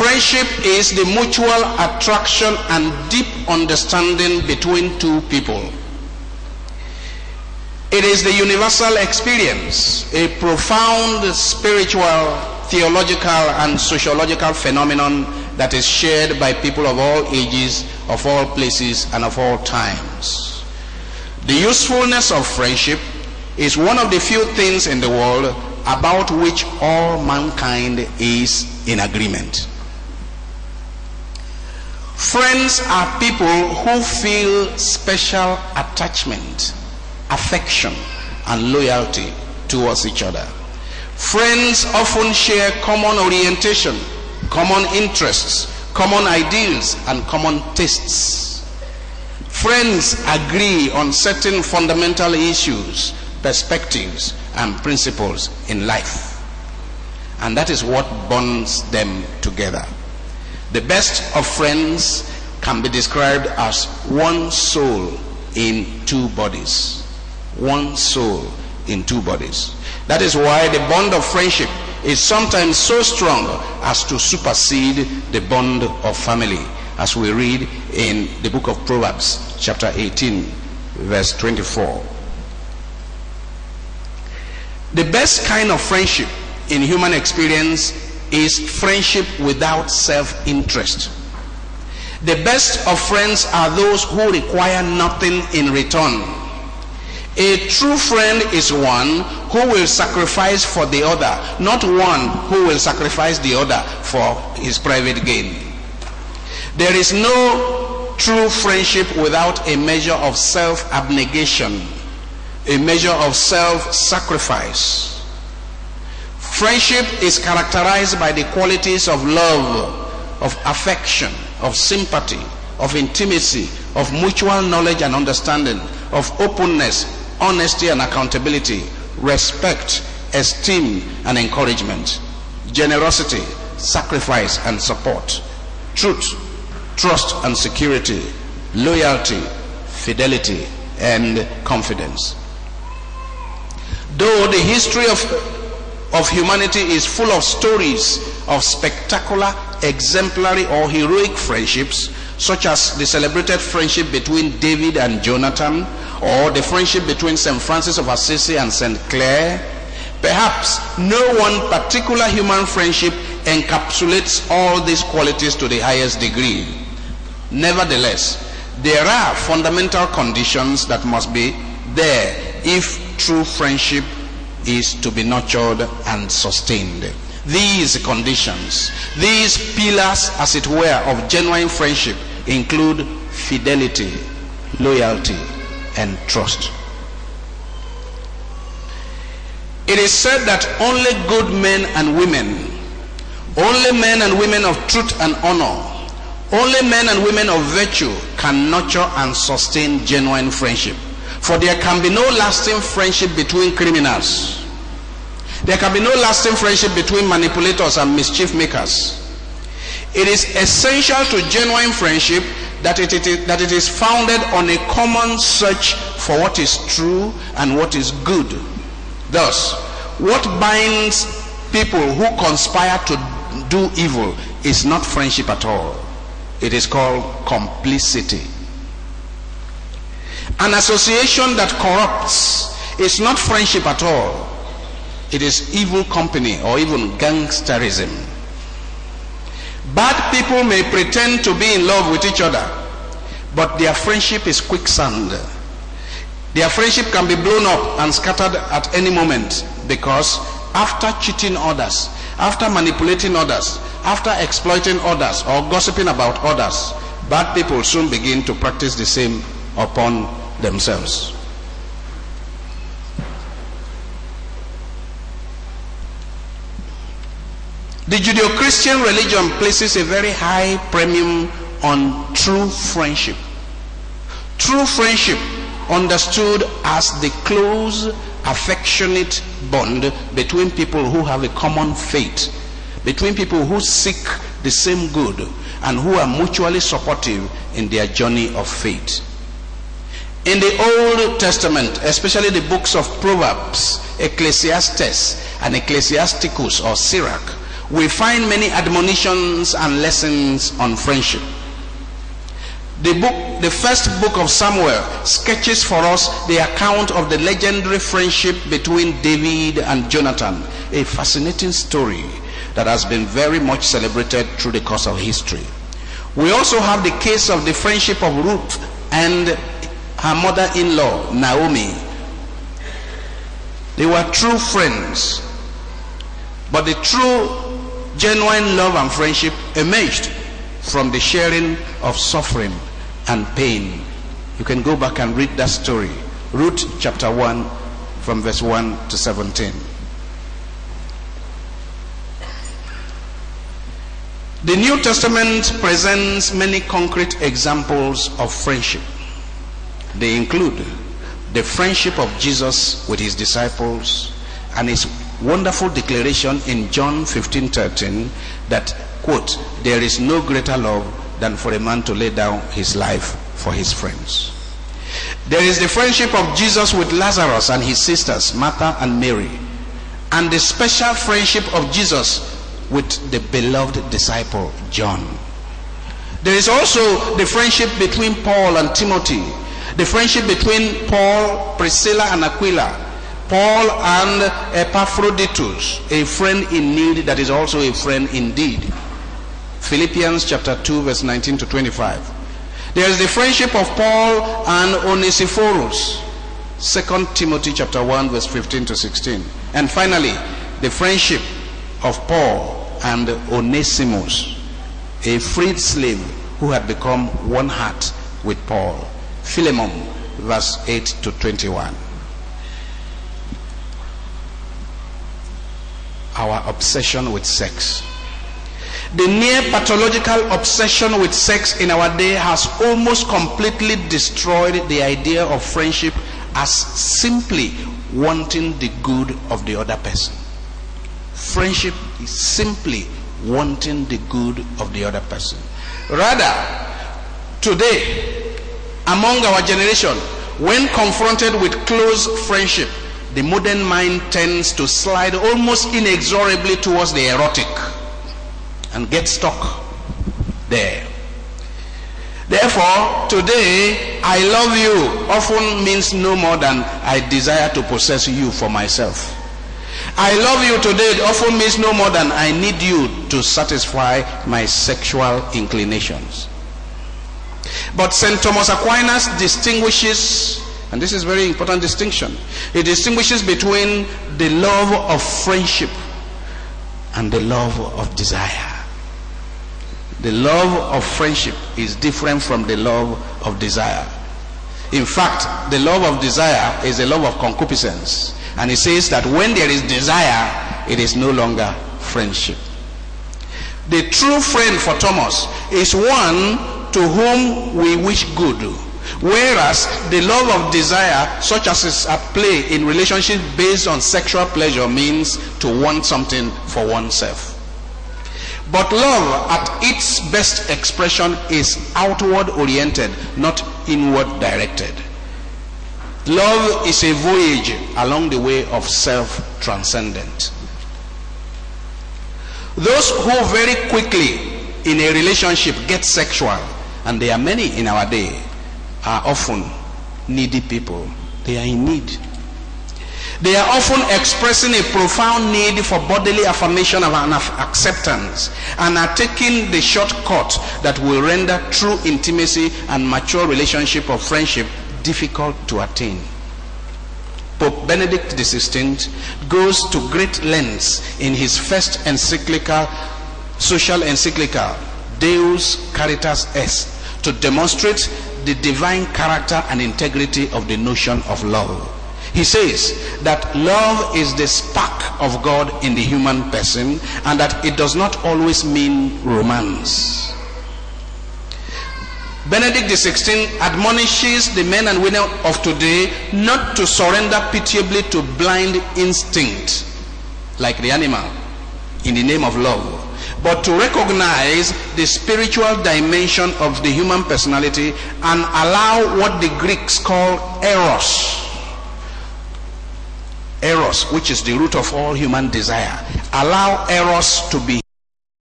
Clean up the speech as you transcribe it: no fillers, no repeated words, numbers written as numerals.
Friendship is the mutual attraction and deep understanding between two people. It is the universal experience, a profound spiritual, theological, and sociological phenomenon that is shared by people of all ages, of all places, and of all times. The usefulness of friendship is one of the few things in the world about which all mankind is in agreement. Friends are people who feel special attachment, affection, and loyalty towards each other. Friends often share common orientation, common interests, common ideals, and common tastes. Friends agree on certain fundamental issues, perspectives, and principles in life. And that is what bonds them together. The best of friends can be described as one soul in two bodies. One soul in two bodies. That is why the bond of friendship is sometimes so strong as to supersede the bond of family, as we read in the book of Proverbs, chapter 18, verse 24. The best kind of friendship in human experience is friendship without self-interest. The best of friends are those who require nothing in return. A true friend is one who will sacrifice for the other, not one who will sacrifice the other for his private gain. There is no true friendship without a measure of self-abnegation, a measure of self-sacrifice. Friendship is characterized by the qualities of love, of affection, of sympathy, of intimacy, of mutual knowledge and understanding, of openness, honesty and accountability, respect, esteem and encouragement, generosity, sacrifice and support, truth, trust and security, loyalty, fidelity and confidence. Though the history of humanity is full of stories of spectacular, exemplary or heroic friendships, such as the celebrated friendship between David and Jonathan, or the friendship between St. Francis of Assisi and St. Clare, perhaps no one particular human friendship encapsulates all these qualities to the highest degree. Nevertheless, there are fundamental conditions that must be there if true friendship is to be nurtured and sustained. These conditions, these pillars as it were of genuine friendship include fidelity, loyalty and trust. It is said that only good men and women, only men and women of truth and honor, only men and women of virtue can nurture and sustain genuine friendship. For there can be no lasting friendship between criminals. There can be no lasting friendship between manipulators and mischief makers. It is essential to genuine friendship that it is founded on a common search for what is true and what is good. Thus, what binds people who conspire to do evil is not friendship at all. It is called complicity. An association that corrupts is not friendship at all. It is evil company or even gangsterism. Bad people may pretend to be in love with each other, but their friendship is quicksand. Their friendship can be blown up and scattered at any moment, because after cheating others, after manipulating others, after exploiting others or gossiping about others, bad people soon begin to practice the same upon themselves. The Judeo-Christian religion places a very high premium on true friendship. True friendship, understood as the close, affectionate bond between people who have a common faith, between people who seek the same good and who are mutually supportive in their journey of faith. In the Old Testament, especially the books of Proverbs, Ecclesiastes, and Ecclesiasticus or Sirach, we find many admonitions and lessons on friendship. The first book of Samuel sketches for us the account of the legendary friendship between David and Jonathan, a fascinating story that has been very much celebrated through the course of history. We also have the case of the friendship of Ruth and her mother-in-law, Naomi. They were true friends, but the true, genuine love and friendship emerged from the sharing of suffering and pain. You can go back and read that story. Ruth chapter 1 from verse 1 to 17. The New Testament presents many concrete examples of friendship. They include the friendship of Jesus with his disciples and his wonderful declaration in John 15:13 that, quote, "There is no greater love than for a man to lay down his life for his friends." There is the friendship of Jesus with Lazarus and his sisters, Martha and Mary, and the special friendship of Jesus with the beloved disciple, John. There is also the friendship between Paul and Timothy, the friendship between Paul, Priscilla and Aquila, Paul and Epaphroditus, a friend in need that is also a friend indeed. Philippians chapter 2 verse 19 to 25. There is the friendship of Paul and Onesiphorus, 2 Timothy chapter 1 verse 15 to 16. And finally, the friendship of Paul and Onesimus, a freed slave who had become one heart with Paul. Philemon verse 8 to 21. Our obsession with sex. The near pathological obsession with sex in our day has almost completely destroyed the idea of friendship as simply wanting the good of the other person. Friendship is simply wanting the good of the other person. Rather, today, among our generation, when confronted with close friendship, the modern mind tends to slide almost inexorably towards the erotic and get stuck there. Therefore, today, I love you often means no more than I desire to possess you for myself. I love you today often means no more than I need you to satisfy my sexual inclinations. But St. Thomas Aquinas distinguishes, and this is a very important distinction, he distinguishes between the love of friendship and the love of desire. The love of friendship is different from the love of desire. In fact, the love of desire is a love of concupiscence. And he says that when there is desire, it is no longer friendship. The true friend for Thomas is one to whom we wish good, whereas the love of desire, such as is at play in relationships based on sexual pleasure, means to want something for oneself. But love at its best expression is outward oriented, not inward directed. Love is a voyage along the way of self-transcendent. Those who very quickly in a relationship get sexual, and there are many in our day, are often needy people. They are in need. They are often expressing a profound need for bodily affirmation and acceptance, and are taking the shortcut that will render true intimacy and mature relationship of friendship difficult to attain. Pope Benedict XVI goes to great lengths in his first encyclical, social encyclical, Deus Caritas Est, to demonstrate the divine character and integrity of the notion of love. He says that love is the spark of God in the human person, and that it does not always mean romance. Benedict XVI admonishes the men and women of today not to surrender pitiably to blind instinct like the animal in the name of love, but to recognize the spiritual dimension of the human personality and allow what the Greeks call eros, which is the root of all human desire. Allow eros to be